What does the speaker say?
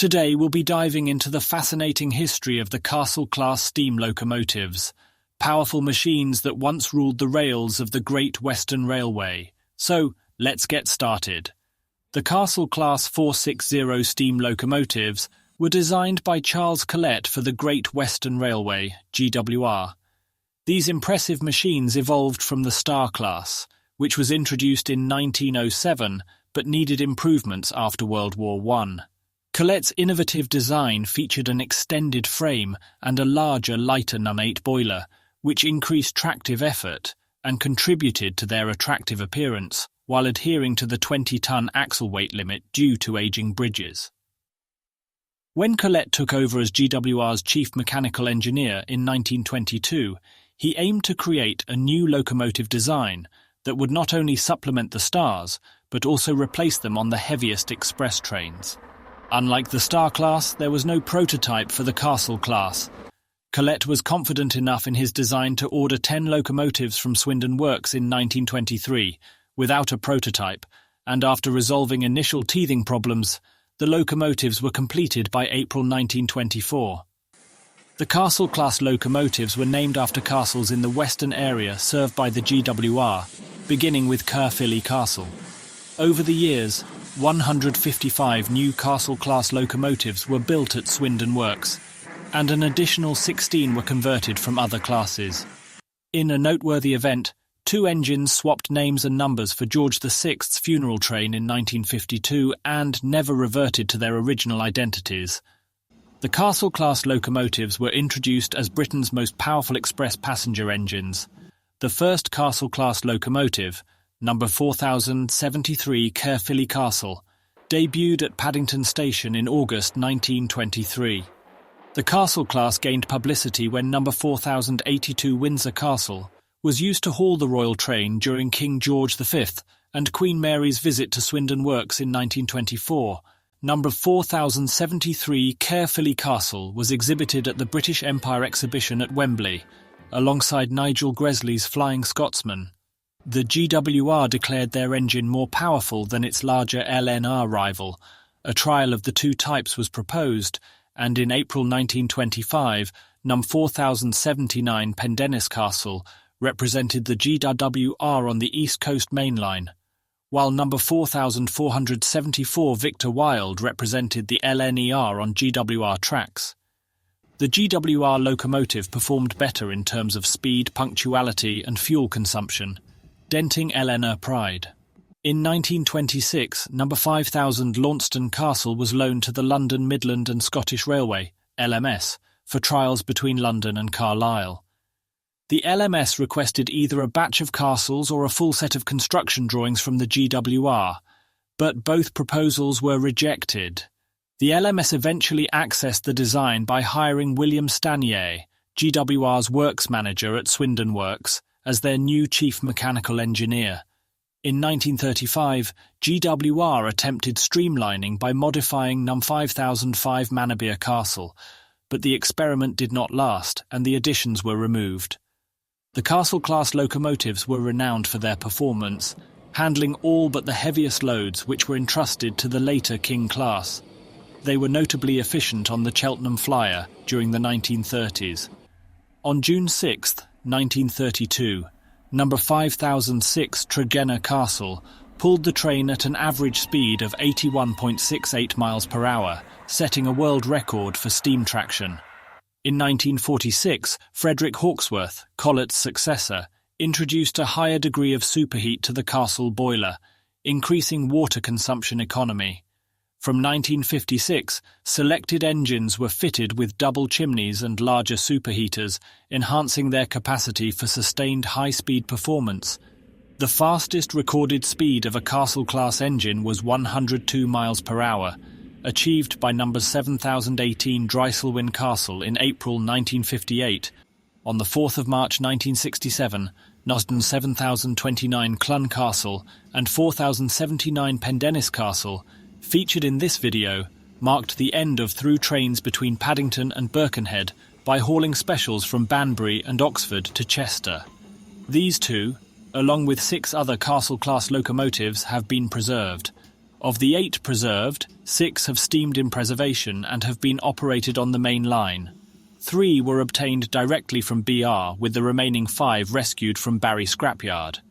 Today we'll be diving into the fascinating history of the Castle-class steam locomotives, powerful machines that once ruled the rails of the Great Western Railway. So, let's get started. The Castle-class 460 steam locomotives were designed by Charles Collett for the Great Western Railway, GWR. These impressive machines evolved from the Star class, which was introduced in 1907 but needed improvements after World War I. Collett's innovative design featured an extended frame and a larger, lighter num-8 boiler, which increased tractive effort and contributed to their attractive appearance, while adhering to the 20-ton axle weight limit due to aging bridges. When Collett took over as GWR's chief mechanical engineer in 1922, he aimed to create a new locomotive design that would not only supplement the Stars, but also replace them on the heaviest express trains. Unlike the Star class, there was no prototype for the Castle class. Collett was confident enough in his design to order 10 locomotives from Swindon Works in 1923, without a prototype, and after resolving initial teething problems, the locomotives were completed by April 1924. The Castle-class locomotives were named after castles in the western area served by the GWR, beginning with Caerphilly Castle. Over the years, 155 new Castle-class locomotives were built at Swindon Works, and an additional 16 were converted from other classes. In a noteworthy event, 2 engines swapped names and numbers for George VI's funeral train in 1952 and never reverted to their original identities. The Castle-class locomotives were introduced as Britain's most powerful express passenger engines. The first Castle-class locomotive, number 4073 Caerphilly Castle, debuted at Paddington Station in August 1923. The Castle class gained publicity when number 4082 Windsor Castle was used to haul the royal train during King George V and Queen Mary's visit to Swindon Works in 1924. Number 4073 Caerphilly Castle was exhibited at the British Empire Exhibition at Wembley, alongside Nigel Gresley's Flying Scotsman. The GWR declared their engine more powerful than its larger LNR rival. A trial of the two types was proposed, and in April 1925, Num 4079 Pendennis Castle represented the GWR on the East Coast Main Line, while number 4474 Victor Wilde represented the LNER on GWR tracks. The GWR locomotive performed better in terms of speed, punctuality and fuel consumption, denting LNR pride. In 1926, number 5000 Launceston Castle was loaned to the London, Midland and Scottish Railway, LMS, for trials between London and Carlisle. The LMS requested either a batch of castles or a full set of construction drawings from the GWR, but both proposals were rejected. The LMS eventually accessed the design by hiring William Stanier, GWR's works manager at Swindon Works, as their new chief mechanical engineer. In 1935, GWR attempted streamlining by modifying Num 5005 Manorbier Castle, but the experiment did not last and the additions were removed. The Castle-class locomotives were renowned for their performance, handling all but the heaviest loads which were entrusted to the later King class. They were notably efficient on the Cheltenham Flyer during the 1930s. On June 6, 1932, number 5006 Tregenna Castle pulled the train at an average speed of 81.68 miles per hour, setting a world record for steam traction. In 1946, Frederick Hawksworth, Collett's successor, introduced a higher degree of superheat to the Castle boiler, increasing water consumption economy. From 1956, selected engines were fitted with double chimneys and larger superheaters, enhancing their capacity for sustained high-speed performance. The fastest recorded speed of a Castle-class engine was 102 miles per hour, achieved by number 7018 Dreiselwyn Castle in April 1958. On the 4th of March 1967, Nosden 7029 Clun Castle and 4079 Pendennis Castle, featured in this video, marked the end of through trains between Paddington and Birkenhead by hauling specials from Banbury and Oxford to Chester. These two, along with 6 other Castle-class locomotives, have been preserved. Of the 8 preserved, 6 have steamed in preservation and have been operated on the main line. 3 were obtained directly from BR, with the remaining 5 rescued from Barry Scrapyard.